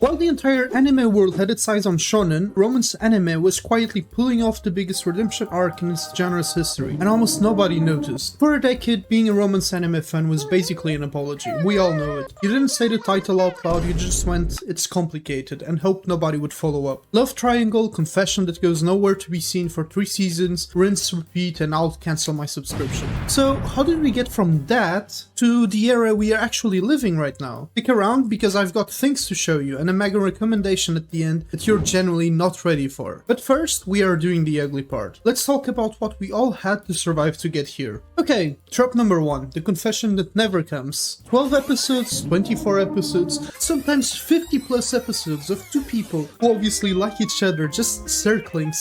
While the entire anime world had its eyes on shonen, romance anime was quietly pulling off the biggest redemption arc in its genre's history, and almost nobody noticed. For a decade, being a romance anime fan was basically an apology. We all know it. You didn't say the title out loud, you just went, "It's complicated," and hoped nobody would follow up. Love triangle, confession that goes nowhere to be seen for 3 seasons, rinse, repeat, and I'll cancel my subscription. So how did we get from that to the era we are actually living right now? Stick around because I've got things to show you and a mega recommendation at the end that you're generally not ready for. But first, we are doing the ugly part. Let's talk about what we all had to survive to get here. Okay, trope number 1, the confession that never comes. 12 episodes, 24 episodes, sometimes 50 plus episodes of 2 people who obviously like each other, just circling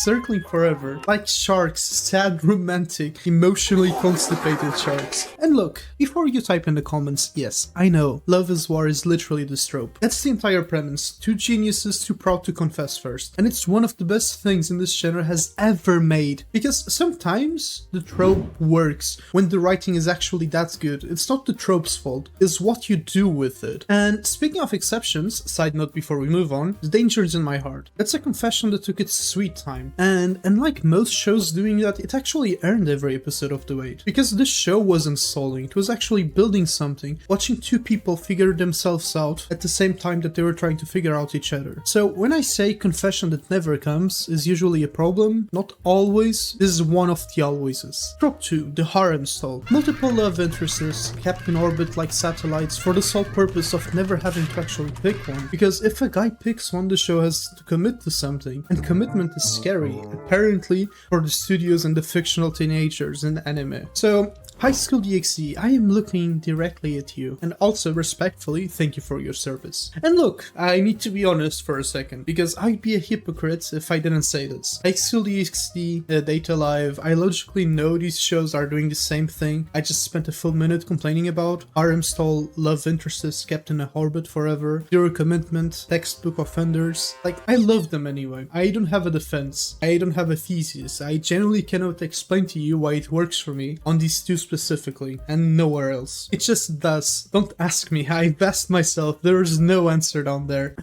forever. Like sharks, sad, romantic, emotionally constipated sharks. And look, before you type in the comments, yes, I know, love is war is literally this trope. That's the entire premise. 2 geniuses too proud to confess first. And it's one of the best things in this genre has ever made. Because sometimes the trope works when the writing is actually that good. It's not the trope's fault, it's what you do with it. And speaking of exceptions, side note before we move on, the danger is in my heart. That's a confession that took its sweet time. And unlike most shows doing that, it actually earned every episode of the wait. Because this show wasn't stalling, it was actually building something, watching 2 people figure themselves out at the same time that they were trying to figure out each other. So when I say confession that never comes is usually a problem, not always, this is one of the alwayses. Trope 2, the harem stall. Multiple love interests kept in orbit like satellites for the sole purpose of never having to actually pick one. Because if a guy picks one, the show has to commit to something, and commitment is scary, apparently for the studios and the fictional teenagers in anime. So High School DxD, I am looking directly at you, and also respectfully, thank you for your service. And look, I need to be honest for a second, because I'd be a hypocrite if I didn't say this. High School DxD, Data Live, I logically know these shows are doing the same thing. I just spent a full minute complaining about harem stall, love interests kept in a orbit forever, zero commitment, textbook offenders. Like, I love them anyway. I don't have a defense. I don't have a thesis. I genuinely cannot explain to you why it works for me on these 2 specifically, and nowhere else. It just does. Don't ask me, I've asked myself, there is no answer down there.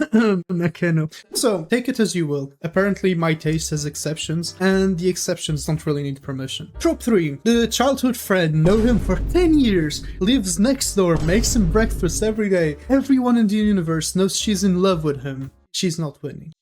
Nakano. So, take it as you will. Apparently my taste has exceptions, and the exceptions don't really need permission. Trope 3. The childhood friend, know him for 10 years, lives next door, makes him breakfast every day. Everyone in the universe knows she's in love with him. She's not winning.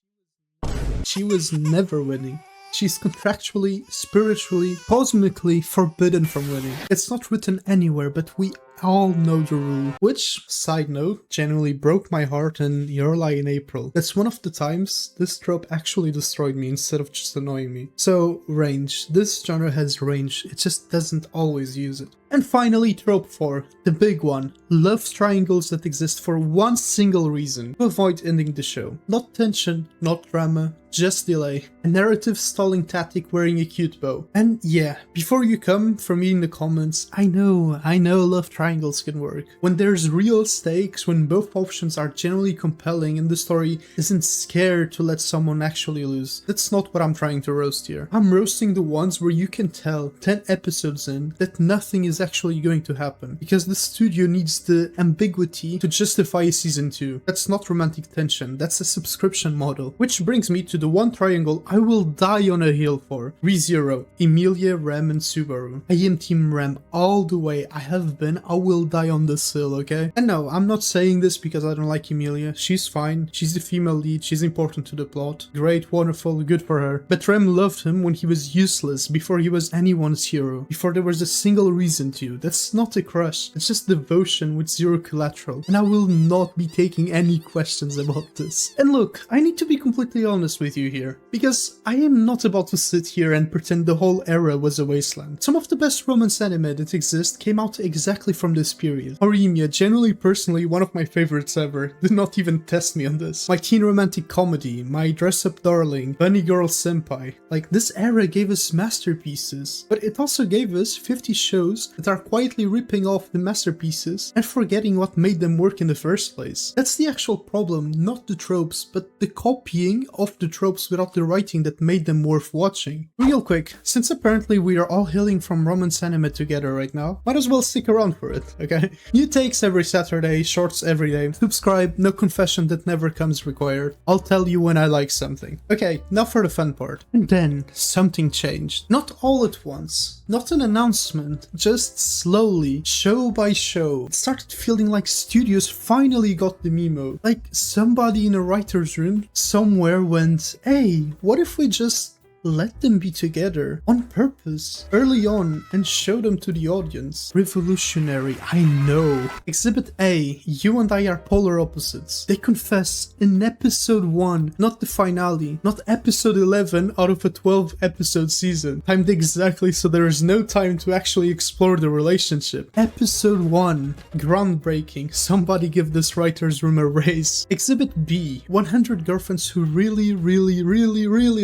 She was never winning. She's contractually, spiritually, cosmically forbidden from winning. It's not written anywhere, but we all know the rule. Which, side note, genuinely broke my heart in Your Lie in April. That's one of the times this trope actually destroyed me instead of just annoying me. So, range. This genre has range, it just doesn't always use it. And finally, trope 4, the big one. Love triangles that exist for one single reason, to avoid ending the show. Not tension, not drama, just delay. A narrative stalling tactic wearing a cute bow. And yeah, before you come for me in the comments, I know love triangles can work. When there's real stakes, when both options are generally compelling and the story isn't scared to let someone actually lose. That's not what I'm trying to roast here. I'm roasting the ones where you can tell 10 episodes in that nothing is actually going to happen, because the studio needs the ambiguity to justify a season 2. That's not romantic tension, that's a subscription model. Which brings me to the one triangle I will die on a hill for. ReZero, Emilia, Rem, and Subaru. I am Team Rem all the way. I have been, I will die on this hill, okay? And no, I'm not saying this because I don't like Emilia. She's fine, she's the female lead, she's important to the plot. Great, wonderful, good for her. But Rem loved him when he was useless, before he was anyone's hero, before there was a single reason to. That's not a crush, it's just devotion with zero collateral. And I will not be taking any questions about this. And look, I need to be completely honest with you here, because I am not about to sit here and pretend the whole era was a wasteland. Some of the best romance anime that exist came out exactly from this period. Harem, generally personally one of my favorites ever, did not even test me on this. My teen romantic comedy, my dress-up darling, bunny girl senpai. Like, this era gave us masterpieces, but it also gave us 50 shows that are quietly ripping off the masterpieces and forgetting what made them work in the first place. That's the actual problem, not the tropes, but the copying of the tropes without the writing that made them worth watching. Real quick, since apparently we are all hailing from romance anime together right now, might as well stick around for it. it, okay? New takes every Saturday, shorts every day. Subscribe, no confession that never comes required. I'll tell you when I like something. Okay, now for the fun part. And then something changed. Not all at once. Not an announcement, just slowly, show by show. It started feeling like studios finally got the memo. Like somebody in a writer's room somewhere went, hey, what if we just let them be together on purpose early on and show them to the audience? Revolutionary, I know. Exhibit A, you and I are polar opposites. They confess in episode 1, not the finale, not episode 11 out of a 12 episode season. Timed exactly so there is no time to actually explore the relationship. Episode 1, groundbreaking. Somebody give this writer's room a raise. Exhibit B, 100 girlfriends who really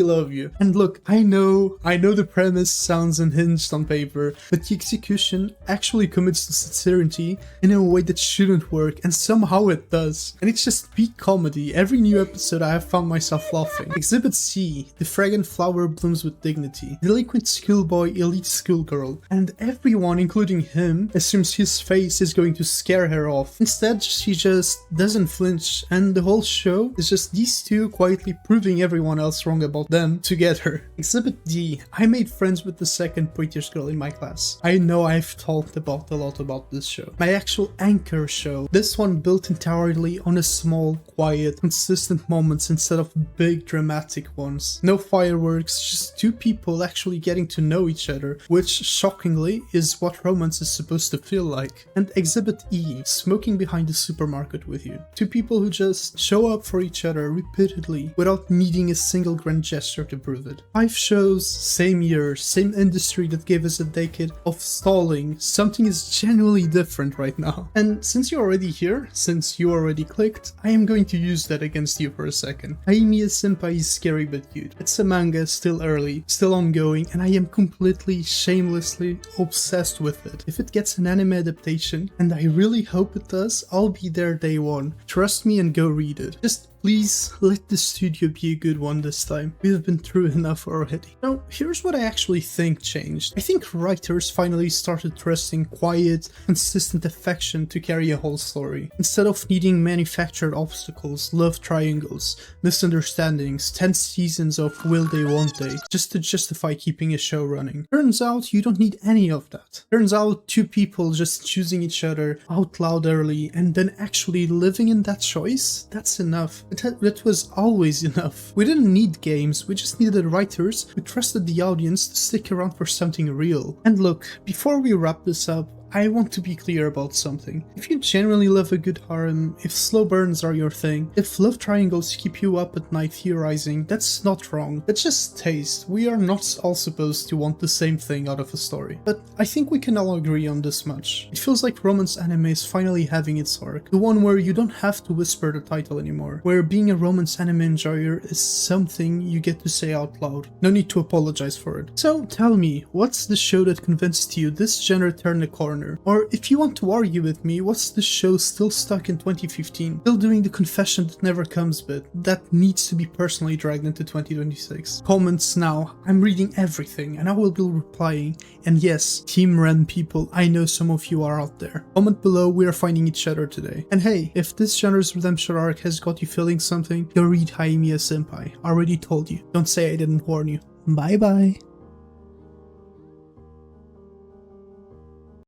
love you. And look, I know the premise sounds unhinged on paper, but the execution actually commits to sincerity in a way that shouldn't work, and somehow it does. And it's just peak comedy. Every new episode I have found myself laughing. Exhibit C, the Fragrant Flower Blooms with dignity. Delinquent schoolboy, elite schoolgirl, and everyone, including him, assumes his face is going to scare her off. Instead, she just doesn't flinch, and the whole show is just these two quietly proving everyone else wrong about them together. Exhibit D, I made friends with the second prettiest girl in my class. I know I've talked a lot about this show. My actual anchor show. This one built entirely on a small, quiet, consistent moments instead of big dramatic ones. No fireworks, just two people actually getting to know each other, which shockingly is what romance is supposed to feel like. And Exhibit E, smoking behind the supermarket with you. Two people who just show up for each other repeatedly without needing a single grand gesture to prove it. 5 shows, same year, same industry that gave us a decade of stalling. Something is genuinely different right now. And since you're already here, since you already clicked, I am going to use that against you for a second. Emilia Senpai is scary but cute. It's a manga, still early, still ongoing, and I am completely, shamelessly obsessed with it. If it gets an anime adaptation, and I really hope it does, I'll be there day one. Trust me and go read it. Just please let the studio be a good one this time. We have been through enough already. Now, here's what I actually think changed. I think writers finally started trusting quiet, consistent affection to carry a whole story, instead of needing manufactured obstacles, love triangles, misunderstandings, 10 seasons of will they won't they, just to justify keeping a show running. Turns out you don't need any of that. Turns out two people just choosing each other out loud early and then actually living in that choice, that's enough. That was always enough. We didn't need games, we just needed writers who trusted the audience to stick around for something real. And look, before we wrap this up, I want to be clear about something. If you genuinely love a good harem, if slow burns are your thing, if love triangles keep you up at night theorizing, that's not wrong. It's just taste. We are not all supposed to want the same thing out of a story. But I think we can all agree on this much. It feels like romance anime is finally having its arc. The one where you don't have to whisper the title anymore. Where being a romance anime enjoyer is something you get to say out loud. No need to apologize for it. So tell me, what's the show that convinced you this genre turned the corner? Or if you want to argue with me, what's the show still stuck in 2015? Still doing the confession that never comes bit, that needs to be personally dragged into 2026? Comments now, I'm reading everything and I will be replying. And yes, Team Rant people, I know some of you are out there. Comment below, we are finding each other today. And hey, if this genre's redemption arc has got you feeling something, go read Emilia Senpai. I already told you. Don't say I didn't warn you. Bye bye.